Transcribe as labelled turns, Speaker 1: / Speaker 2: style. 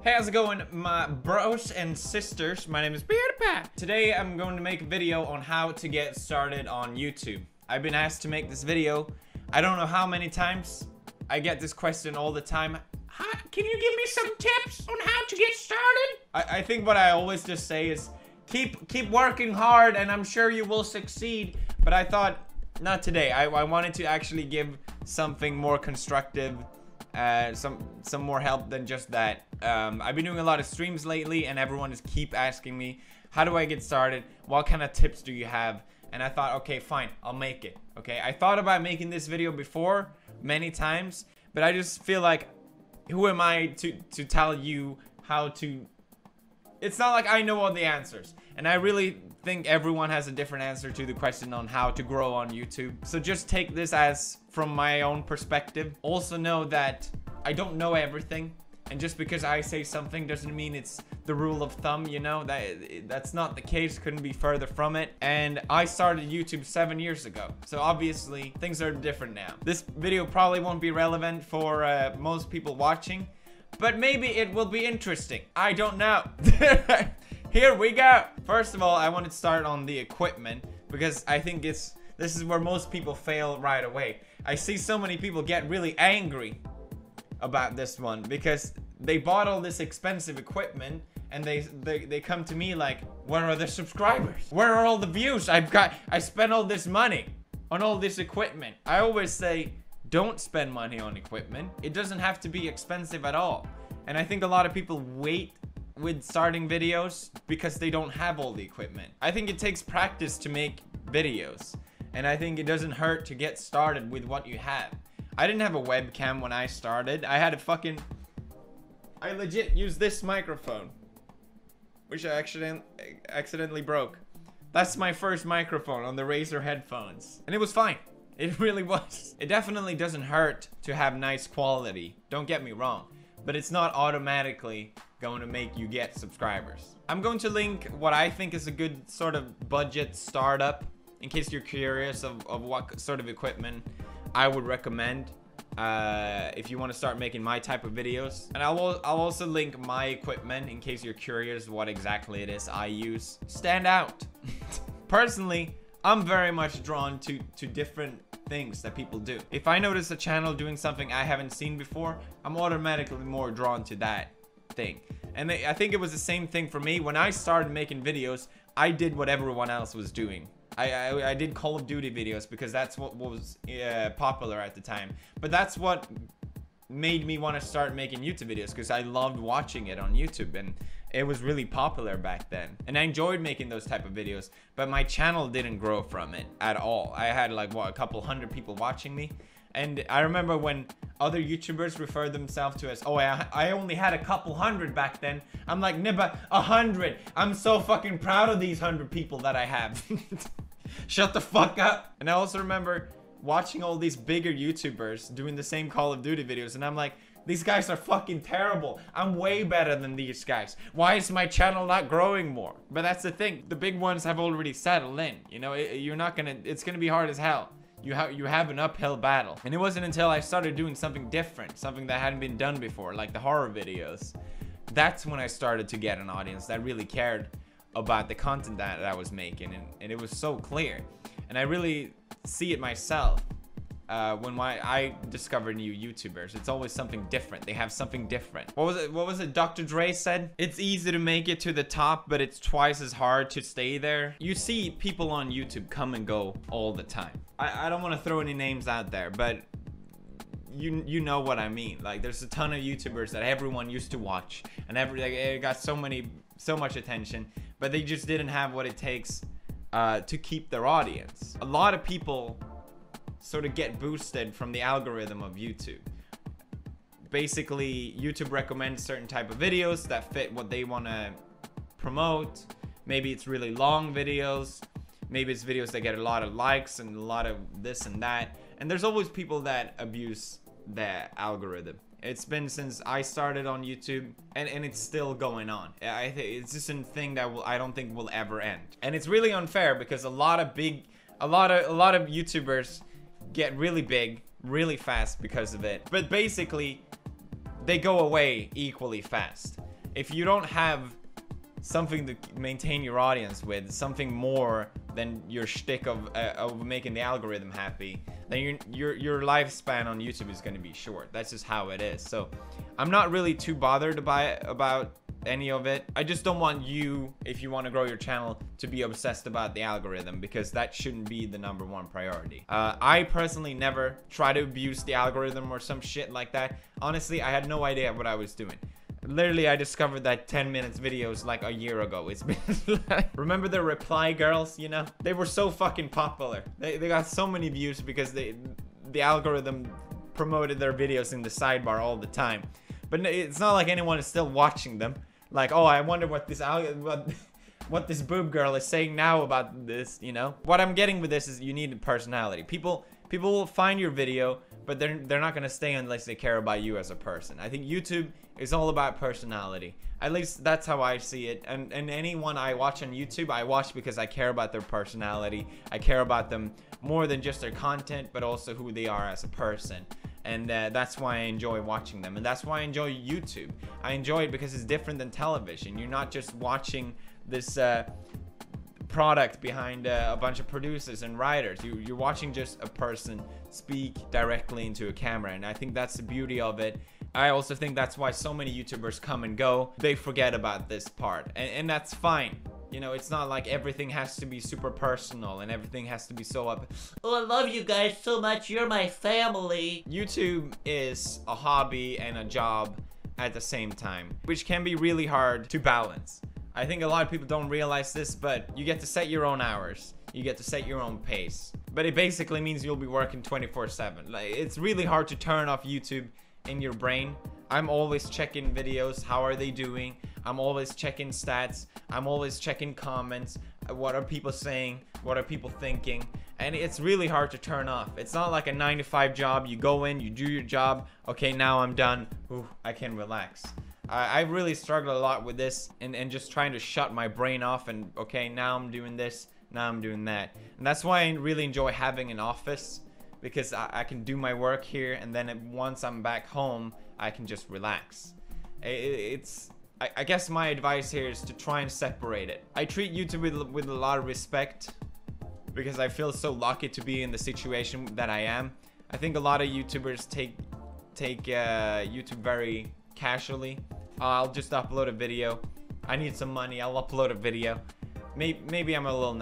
Speaker 1: Hey, how's it going, my bros and sisters? My name is Pewdiepie. Today I'm going to make a video on how to get started on YouTube. I've been asked to make this video. I don't know how many times. I get this question all the time. Can you give me some tips on how to get started? I think what I always just say is keep working hard and I'm sure you will succeed. But I thought, not today. I wanted to actually give something more constructive, some more help than just that. I've been doing a lot of streams lately and everyone just keep asking me, how do I get started? What kind of tips do you have? And I thought, okay, fine, I'll make it. Okay, I thought about making this video before many times, but I just feel like, who am I to tell you how to... It's not like I know all the answers. And I really think everyone has a different answer to the question on how to grow on YouTube. So just take this as from my own perspective. Also know that I don't know everything. And just because I say something doesn't mean it's the rule of thumb, you know? That's not the case, couldn't be further from it. And I started YouTube 7 years ago. So obviously, things are different now. This video probably won't be relevant for most people watching. But maybe it will be interesting. I don't know. Here we go. First of all, I want to start on the equipment. Because I think this is where most people fail right away. I see so many people get really angry about this one because they bought all this expensive equipment and they come to me like, where are the subscribers? Where are all the views? I spent all this money on all this equipment. I always say, don't spend money on equipment. It doesn't have to be expensive at all. And I think a lot of people wait with starting videos because they don't have all the equipment. I think it takes practice to make videos. And I think it doesn't hurt to get started with what you have. I didn't have a webcam when I started. I had I legit used this microphone, which I accidentally broke. That's my first microphone on the Razer headphones. And it was fine. It really was. It definitely doesn't hurt to have nice quality. Don't get me wrong. But it's not automatically going to make you get subscribers. I'm going to link what I think is a good sort of budget startup in case you're curious of what sort of equipment I would recommend if you want to start making my type of videos. And I'll also link my equipment in case you're curious what exactly it is I use. Stand out. Personally, I'm very much drawn to different things that people do. If I notice a channel doing something I haven't seen before, I'm automatically more drawn to that thing. And I think it was the same thing for me. When I started making videos, I did what everyone else was doing. I did Call of Duty videos because that's what was popular at the time. But that's what made me want to start making YouTube videos because I loved watching it on YouTube and it was really popular back then. And I enjoyed making those type of videos, but my channel didn't grow from it at all. I had like, what, a couple hundred people watching me. And I remember when other YouTubers referred themselves to as, oh, I only had a couple hundred back then. I'm like, nah, but 100. I'm so fucking proud of these 100 people that I have. Shut the fuck up. And I also remember watching all these bigger YouTubers doing the same Call of Duty videos. And I'm like, these guys are fucking terrible. I'm way better than these guys. Why is my channel not growing more? But that's the thing. The big ones have already settled in. You know, it's gonna be hard as hell. You have an uphill battle. And it wasn't until I started doing something different, something that hadn't been done before, like the horror videos. That's when I started to get an audience that really cared about the content that I was making. And it was so clear. And I really see it myself when I discover new YouTubers. It's always something different. They have something different. What was it Dr. Dre said? It's easy to make it to the top, but it's twice as hard to stay there. You see people on YouTube come and go all the time. I don't want to throw any names out there, but you know what I mean. Like, there's a ton of YouTubers that everyone used to watch, and it got so much attention, but they just didn't have what it takes to keep their audience. A lot of people sort of get boosted from the algorithm of YouTube. Basically, YouTube recommends certain type of videos that fit what they want to promote. Maybe it's really long videos. Maybe it's videos that get a lot of likes and a lot of this and that. And there's always people that abuse the algorithm. It's been since I started on YouTube, and it's still going on. I think it's just a thing that I don't think will ever end. And it's really unfair because a lot of YouTubers get really big really fast because of it, but basically they go away equally fast. if you don't have something to maintain your audience with, something more than your shtick of making the algorithm happy, then your lifespan on YouTube is going to be short. That's just how it is. So I'm not really too bothered about any of it. I just don't want you, if you want to grow your channel, to be obsessed about the algorithm, because that shouldn't be the #1 priority. I personally never try to abuse the algorithm or some shit like that. Honestly, I had no idea what I was doing. Literally, I discovered that 10 minutes videos like a year ago. It's been like, remember the reply girls, you know? They were so fucking popular. They got so many views because the algorithm promoted their videos in the sidebar all the time. But it's not like anyone is still watching them. Like, oh, I wonder what this what this boob girl is saying now about this, you know? What I'm getting with this is you need personality. People will find your video, but they're not gonna stay unless they care about you as a person. I think YouTube is all about personality. At least that's how I see it. And anyone I watch on YouTube, I watch because I care about their personality. I care about them more than just their content, but also who they are as a person. And that's why I enjoy watching them. And that's why I enjoy YouTube. I enjoy it because it's different than television. You're not just watching this product behind a bunch of producers and writers. You're watching just a person speak directly into a camera, and I think that's the beauty of it. I also think that's why so many YouTubers come and go. They forget about this part, and that's fine. You know, it's not like everything has to be super personal and everything has to be so up.
Speaker 2: Oh, I love you guys so much. You're my family.
Speaker 1: YouTube is a hobby and a job at the same time, which can be really hard to balance. I think a lot of people don't realize this, but you get to set your own hours. You get to set your own pace. But it basically means you'll be working 24/7. Like, it's really hard to turn off YouTube in your brain. I'm always checking videos. How are they doing? I'm always checking stats. I'm always checking comments. What are people saying? What are people thinking? And it's really hard to turn off. It's not like a 9-to-5 job. You go in, you do your job. Okay, now I'm done. Ooh, I can relax. I really struggle a lot with this and just trying to shut my brain off and, okay, now I'm doing this, now I'm doing that. And that's why I really enjoy having an office, because I can do my work here, and then once I'm back home, I can just relax. I guess my advice here is to try and separate it. I treat YouTube with a lot of respect, because I feel so lucky to be in the situation that I am. I think a lot of YouTubers take YouTube very casually. I'll just upload a video. I need some money, I'll upload a video. Maybe I'm a little